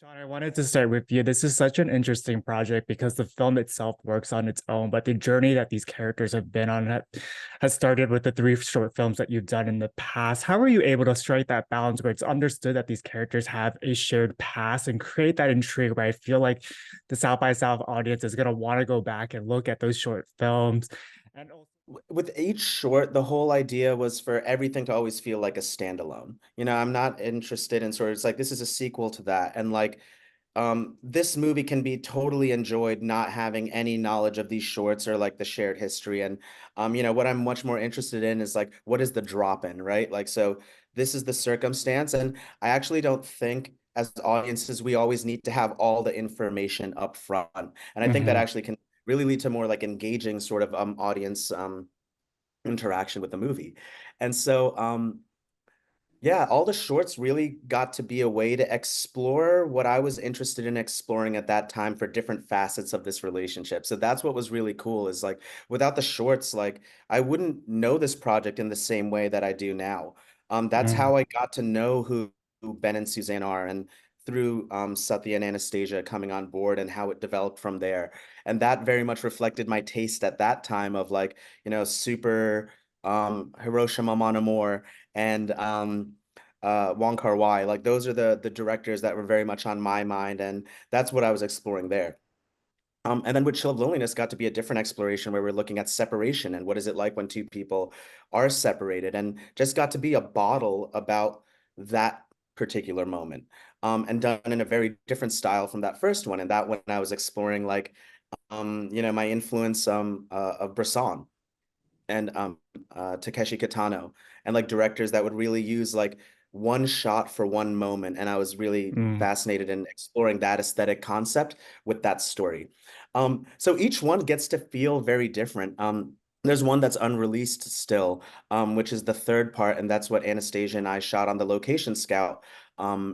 Shaun, I wanted to start with you. This is such an interesting project because the film itself works on its own, but the journey that these characters have been on has started with the three short films that you've done in the past. How are you able to strike that balance where it's understood that these characters have a shared past and create that intrigue where I feel like the South by South audience is going to want to go back and look at those short films? And also, With each short, the whole idea was for everything to always feel like a standalone. I'm not interested in sort of, it's like this is a sequel to that. And like this movie can be totally enjoyed not having any knowledge of these shorts or like the shared history. And what I'm much more interested in is like what is the drop in, right? Like so this is the circumstance. And I actually don't think as audiences we always need to have all the information up front. And I think that Mhm. actually can really lead to more like engaging sort of audience interaction with the movie. And so yeah, all the shorts really got to be a way to explore what I was interested in exploring at that time for different facets of this relationship. So that's what was really cool is like without the shorts, like I wouldn't know this project in the same way that I do now. That's Mm. how I got to know who Ben and Suzanne are and through Sathya and Anastasia coming on board and how it developed from there. And that very much reflected my taste at that time of like, super Hiroshima Mon Amour and Wong Kar-wai. Like those are the directors that were very much on my mind, and that's what I was exploring there. And then with Chill of Loneliness got to be a different exploration where we're looking at separation and what is it like when two people are separated, and just got to be a bottle about that particular moment. And done in a very different style from that first one. And that one I was exploring like my influence of Bresson and Takeshi Kitano and like directors that would really use like one shot for one moment. And I was really Mm. fascinated in exploring that aesthetic concept with that story. So each one gets to feel very different. There's one that's unreleased still, which is the third part, and that's what Anastasia and I shot on the location scout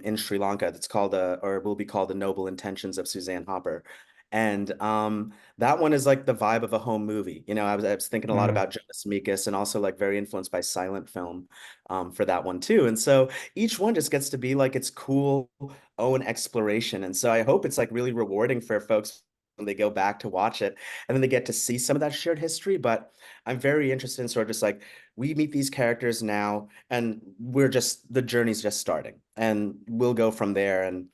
in Sri Lanka. That's called or will be called The Noble Intentions of Suzanne Hopper. And that one is like the vibe of a home movie. I was thinking a lot Mm. about Jonas Mekas and also like very influenced by silent film for that one too. And so each one just gets to be like its cool own exploration. And so I hope it's like really rewarding for folks when they go back to watch it and then they get to see some of that shared history. But I'm very interested in sort of just like we meet these characters now and the journey's just starting and we'll go from there. And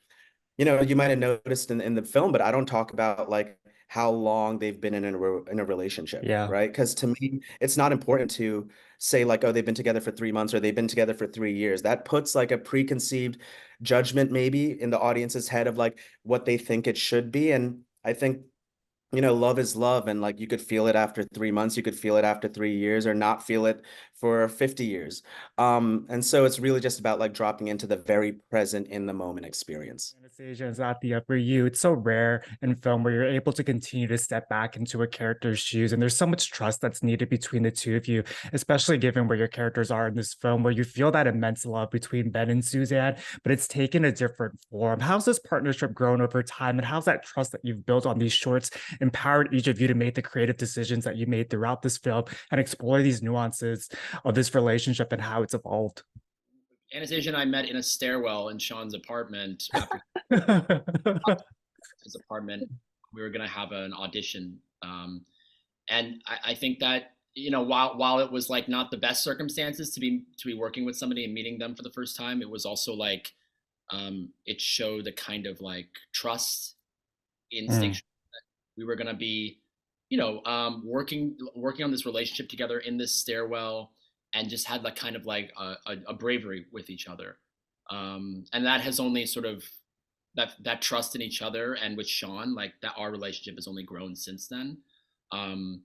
you might have noticed in the film, but I don't talk about like how long they've been in a relationship, Yeah. right? Because to me, it's not important to say like, oh, they've been together for 3 months or they've been together for 3 years. That puts like a preconceived judgment maybe in the audience's head of like what they think it should be. And I think love is love, and like you could feel it after 3 months, you could feel it after 3 years, or not feel it for 50 years. And so it's really just about like dropping into the very present in the moment experience. Anastasia and Sathya, for you, it's so rare in film where you're able to continue to step back into a character's shoes. And there's so much trust that's needed between the two of you, especially given where your characters are in this film, where you feel that immense love between Ben and Suzanne, but it's taken a different form. How's this partnership grown over time? And how's that trust that you've built on these shorts empowered each of you to make the creative decisions that you made throughout this film and explore these nuances of this relationship and how it's evolved? Anastasia and I met in a stairwell in Shaun's apartment after his apartment. We were going to have an audition. And I think that, while it was like not the best circumstances to be working with somebody and meeting them for the first time, it was also like, it showed a kind of like trust Mm. instinct that we were going to be, working on this relationship together in this stairwell, and just had like kind of like a bravery with each other. And that has only sort of that trust in each other and with Shaun, like that our relationship has only grown since then. Um,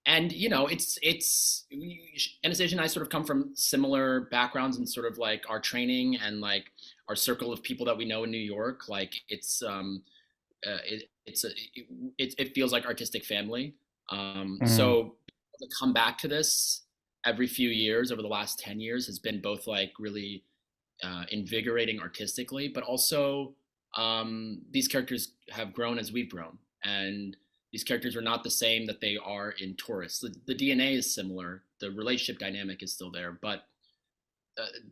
and it's Anastasia and I sort of come from similar backgrounds and sort of like our training and like our circle of people that we know in New York. Like it feels like artistic family. Mm. So to come back to this every few years over the last 10 years has been both like really invigorating artistically, but also these characters have grown as we've grown, and these characters are not the same that they are in Tourist. The DNA is similar, the relationship dynamic is still there, but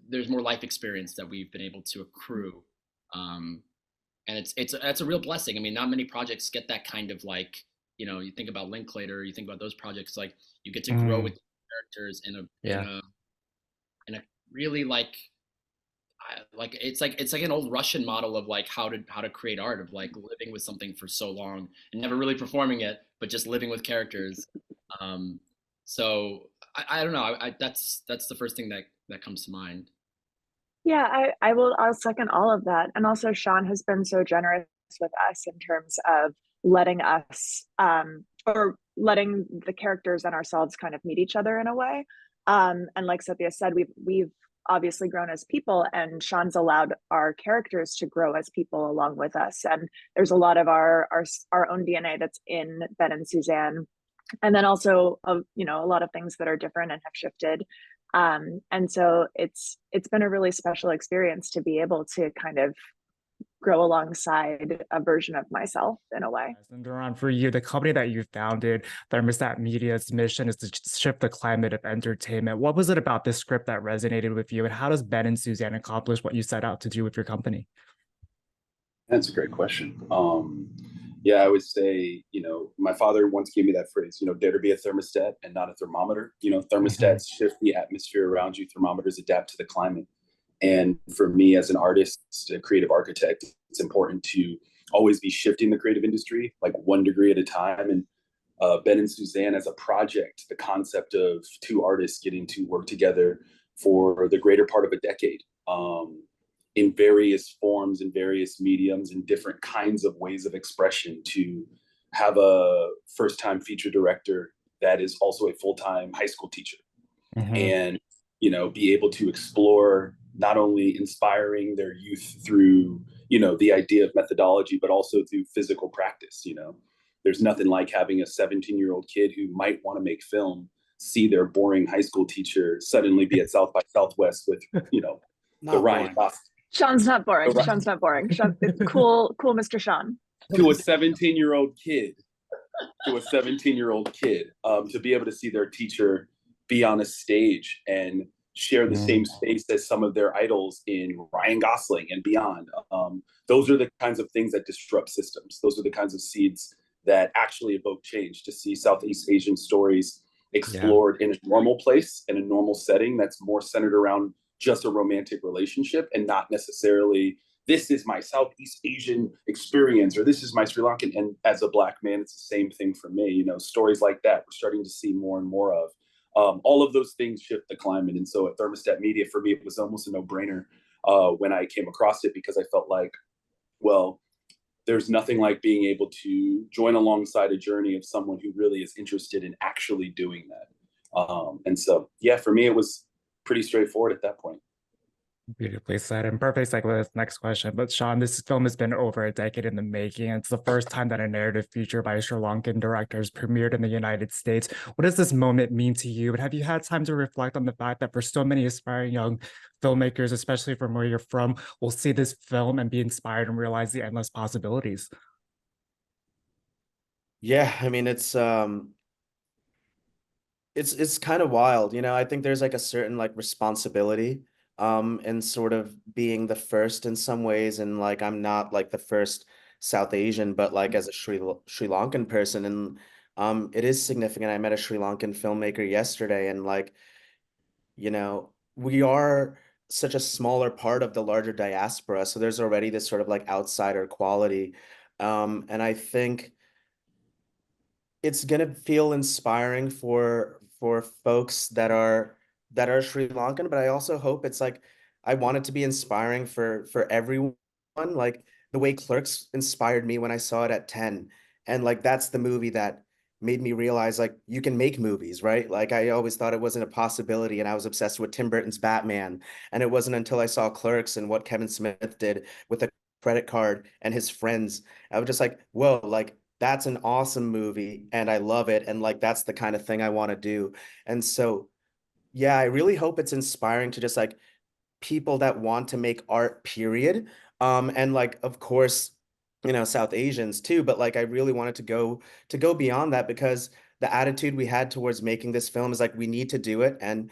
there's more life experience that we've been able to accrue, um, and it's a real blessing. I mean, not many projects get that kind of like, you know, you think about Linklater, you think about those projects, like you get to grow with Mm, characters yeah. in a really like it's like an old Russian model of like how to create art, of like living with something for so long and never really performing it, but just living with characters. Um, so I don't know. That's the first thing that comes to mind. Yeah, I'll second all of that. And also Shaun has been so generous with us in terms of letting us or letting the characters and ourselves kind of meet each other in a way. And like Sathya said, we've obviously grown as people, and Shaun's allowed our characters to grow as people along with us. And there's a lot of our own DNA that's in Ben and Suzanne, and then also you know, a lot of things that are different and have shifted. And so it's been a really special experience to be able to kind of grow alongside a version of myself in a way. Yes, and Doron, for you, the company that you founded, Thermostat Media's mission is to shift the climate of entertainment. What was it about this script that resonated with you, and how does Ben and Suzanne accomplish what you set out to do with your company? That's a great question. Yeah, I would say, my father once gave me that phrase, dare to be a thermostat and not a thermometer. Mhm. Thermostats shift the atmosphere around you, thermometers adapt to the climate. And for me, as an artist, a creative architect, it's important to always be shifting the creative industry like 1 degree at a time. And Ben and Suzanne as a project, the concept of two artists getting to work together for the greater part of a decade, in various forms, in various mediums, in different kinds of ways of expression, to have a first time feature director that is also a full time high school teacher, Mhm. and be able to explore not only inspiring their youth through the idea of methodology, but also through physical practice. There's nothing like having a 17-year-old kid who might want to make film see their boring high school teacher suddenly be at South by Southwest with the Not Ryan boring. Gosling. Shaun's not boring. The, Shaun's not boring. Shaun, it's cool, cool, Mr. Shaun. to a 17-year-old kid, to be able to see their teacher be on a stage and share the same Mhm. space as some of their idols in Ryan Gosling and beyond. Those are the kinds of things that disrupt systems. Those are the kinds of seeds that actually evoke change. To see Southeast Asian stories Yeah. explored in a normal place, in a normal setting that's more centered around just a romantic relationship and not necessarily this is my Southeast Asian experience or this is my Sri Lankan. And as a Black man, it's the same thing for me. Stories like that we're starting to see more and more of. All of those things shift the climate. And so at Thermostat Media, for me, it was almost a no-brainer when I came across it, because I felt like, well, there's nothing like being able to join alongside a journey of someone who really is interested in actually doing that. And so, yeah, for me, it was pretty straightforward at that point. Beautifully said, and perfect segue to this next question. But Shaun, this film has been over a decade in the making. It's the first time that a narrative feature by a Sri Lankan director has premiered in the United States. What does this moment mean to you? And have you had time to reflect on the fact that for so many aspiring young filmmakers, especially from where you're from, will see this film and be inspired and realize the endless possibilities? Yeah, I mean it's kind of wild, I think there's like a certain like responsibility in sort of being the first in some ways, and like I'm not like the first South Asian, but like as a Sri Lankan person, and it is significant. I met a Sri Lankan filmmaker yesterday, and like, we are such a smaller part of the larger diaspora, so there's already this sort of like outsider quality. And I think it's gonna feel inspiring for folks that are Sri Lankan, but I also hope it's like I want it to be inspiring for everyone. Like the way Clerks inspired me when I saw it at 10. And like that's the movie that made me realize like you can make movies, right? Like I always thought it wasn't a possibility, and I was obsessed with Tim Burton's Batman. And it wasn't until I saw Clerks and what Kevin Smith did with the credit card and his friends, I was just like, whoa, like that's an awesome movie and I love it. And like that's the kind of thing I want to do. And so, yeah, I really hope it's inspiring to just like people that want to make art, period. And like, of course, South Asians too, but like I really wanted to go beyond that, because the attitude we had towards making this film is like we need to do it. And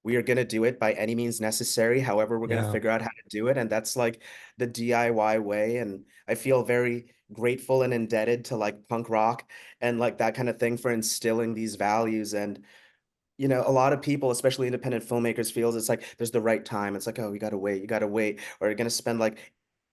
we are going to do it by any means necessary. However, we're going to Yeah. figure out how to do it. And that's like the DIY way. And I feel very grateful and indebted to like punk rock and like that kind of thing for instilling these values. And you know, a lot of people, especially independent filmmakers, feels it's like there's the right time. It's like, oh, you gotta wait, or you're gonna spend like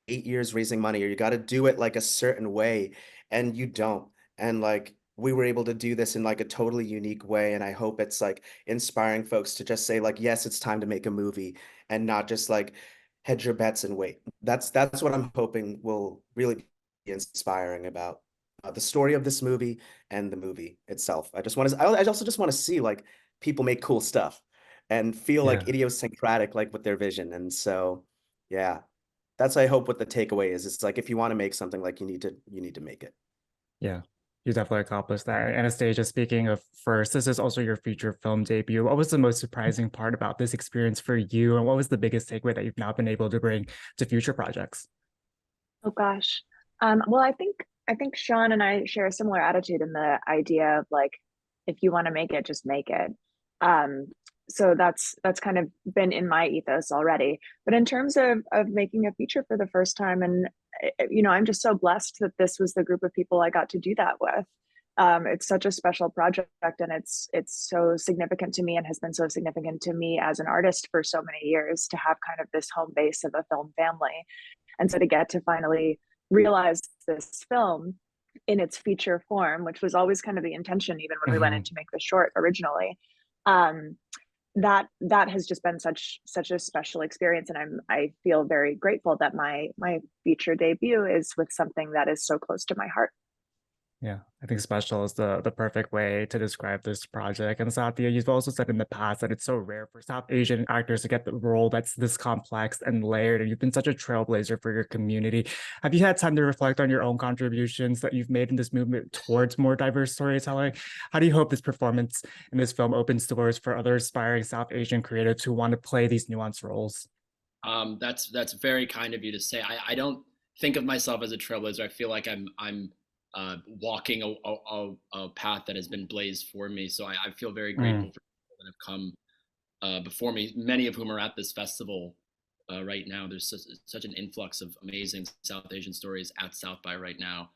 8 years raising money, or you gotta do it like a certain way, and you don't. And like we were able to do this in like a totally unique way, and I hope it's like inspiring folks to just say like, yes, it's time to make a movie, and not just like hedge your bets and wait. That's what I'm hoping will really be inspiring about the story of this movie and the movie itself. I also just want to see like people make cool stuff and feel like Yeah. idiosyncratic like with their vision. And so yeah, that's I hope what the takeaway is. It's like if you want to make something like you need to make it. Yeah. You definitely accomplished that. Anastasia, speaking of first, this is also your feature film debut. What was the most surprising part about this experience for you? And what was the biggest takeaway that you've now been able to bring to future projects? Oh gosh. Well, I think Shaun and I share a similar attitude in the idea of like, if you want to make it, just make it. Um, so that's kind of been in my ethos already. But in terms of making a feature for the first time, and you know, I'm just so blessed that this was the group of people I got to do that with. It's such a special project, and it's so significant to me, and has been so significant to me as an artist for so many years to have kind of this home base of a film family. And so to get to finally realize this film in its feature form, which was always kind of the intention, even when we went in Mhm. to make the short originally, um, that has just been such a special experience, and I feel very grateful that my feature debut is with something that is so close to my heart. Yeah, I think special is the perfect way to describe this project. And Sathya, you've also said in the past that it's so rare for South Asian actors to get the role that's this complex and layered. And you've been such a trailblazer for your community. Have you had time to reflect on your own contributions that you've made in this movement towards more diverse storytelling? How do you hope this performance in this film opens doors for other aspiring South Asian creatives who want to play these nuanced roles? That's very kind of you to say. I don't think of myself as a trailblazer. I feel like I'm walking a path that has been blazed for me. So I feel very grateful Mm, for people that have come before me, many of whom are at this festival right now. There's such an influx of amazing South Asian stories at South by right now.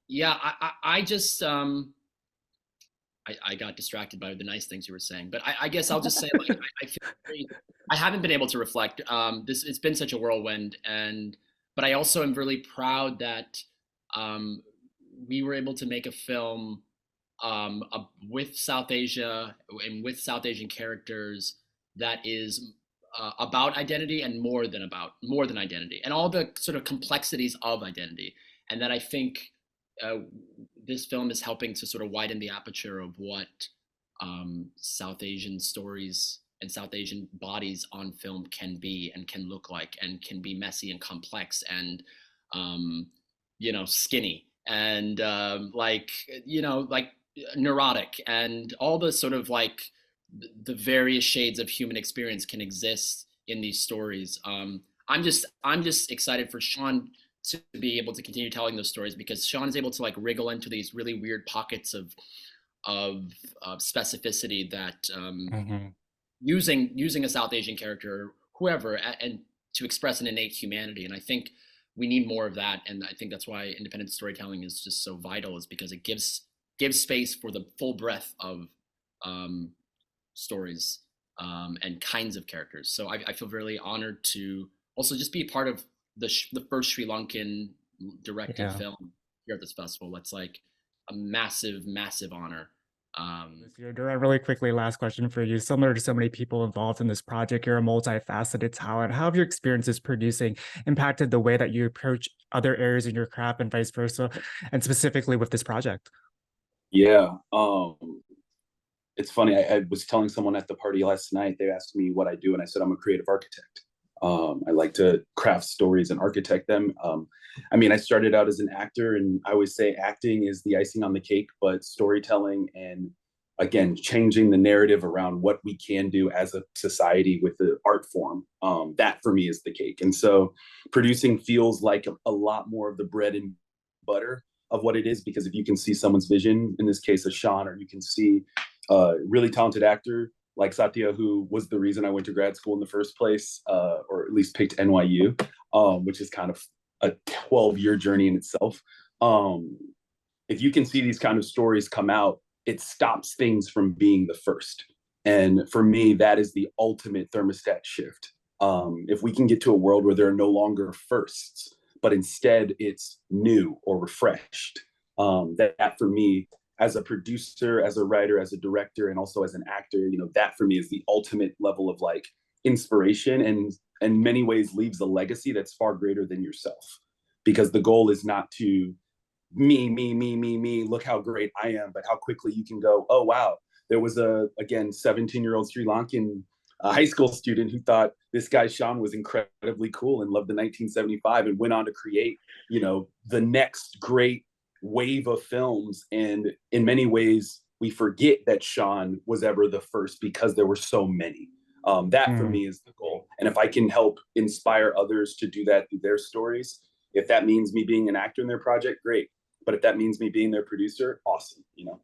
Yeah, I just I got distracted by the nice things you were saying, but I guess I'll just say like I feel very, I haven't been able to reflect. This it's been such a whirlwind, and but I also am really proud that um, we were able to make a film with South Asia and with South Asian characters that is about identity and more than identity and all the sort of complexities of identity, and that I think uh, this film is helping to sort of widen the aperture of what South Asian stories and South Asian bodies on film can be and can look like and can be messy and complex and um, you know, skinny and like you know, like neurotic and all the sort of like the various shades of human experience can exist in these stories. I'm just excited for Shaun to be able to continue telling those stories because Shaun is able to like wriggle into these really weird pockets of specificity that mhm. using a South Asian character, whoever, and to express an innate humanity. And I think we need more of that. And I think that's why independent storytelling is just so vital, is because it gives space for the full breadth of um, stories and kinds of characters. So I feel really honored to also just be a part of the first Sri Lankan directed Yeah. film here at this festival. That's like a massive, massive honor. Um, This year, Doron, really quickly, last question for you. Similar to so many people involved in this project, you're a multifaceted talent. How have your experiences producing impacted the way that you approach other areas in your craft and vice versa, and specifically with this project? Yeah. It's funny. I was telling someone at the party last night, they asked me what I do, and I said I'm a creative architect. I like to craft stories and architect them. I mean, I started out as an actor, and I always say acting is the icing on the cake, but storytelling and again, changing the narrative around what we can do as a society with the art form, that for me is the cake. And so producing feels like a lot more of the bread and butter of what it is, because if you can see someone's vision, in this case, a Shaun, or you can see a really talented actor like Sathya, who was the reason I went to grad school in the first place, or at least picked NYU, which is kind of a 12-year journey in itself. If you can see these kind of stories come out, it stops things from being the first. And for me, that is the ultimate thermostat shift. If we can get to a world where there are no longer firsts, but instead it's new or refreshed, that for me, as a producer, as a writer, as a director, and also as an actor, you know, that for me is the ultimate level of like inspiration, and in many ways leaves a legacy that's far greater than yourself. Because the goal is not to me, look how great I am, but how quickly you can go, oh, wow, there was a, again, 17-year-old Sri Lankan high school student who thought this guy Shaun was incredibly cool and loved the 1975 and went on to create, you know, the next great wave of films. And in many ways, we forget that Shaun was ever the first because there were so many. That for me is the goal. And if I can help inspire others to do that through their stories, if that means me being an actor in their project, great. But if that means me being their producer, awesome, you know?